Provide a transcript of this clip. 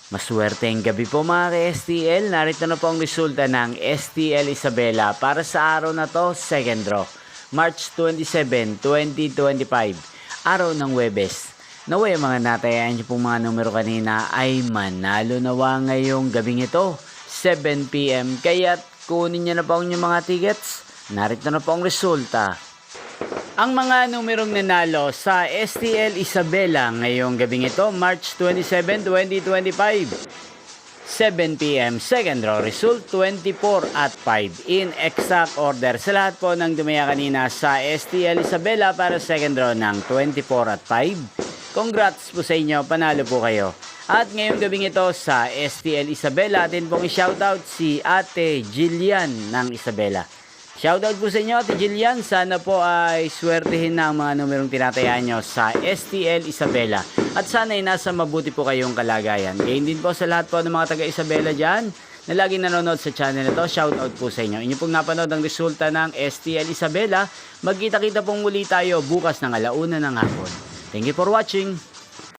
Maswerteng gabi po mga ka-STL. Narito na po ang resulta ng STL Isabela para sa araw na to, second draw. March 27, 2025. Araw ng Huwebes. Naway mga natayaan niyo pong mga numero kanina ay manalo nawa ngayong gabing ito, 7 PM. Kaya't kunin niyo na po ang inyong mga tickets. Narito na po ang resulta. Ang mga numerong nanalo sa STL Isabela ngayong gabing ito, March 27, 2025. 7 PM, second draw result, 24 at 5 in exact order. Sa lahat po ng dumaya kanina sa STL Isabela para second draw ng 24 at 5. Congrats po sa inyo, panalo po kayo. At ngayong gabing ito sa STL Isabela, atin pong i-shoutout si Ate Jillian ng Isabela. Shoutout po sa inyo, Ate Jillian. Sana po ay swertihin na ang mga numerong tinatayaan nyo sa STL Isabela. At sana ay nasa mabuti po kayong kalagayan. Gayon din po sa lahat po ng mga taga Isabela dyan na lagi nanonood sa channel na to. Shoutout po sa inyo. Inyo pong napanood ang resulta ng STL Isabela. Magkita-kita pong muli tayo bukas ng 1:00 ng hapon. Thank you for watching.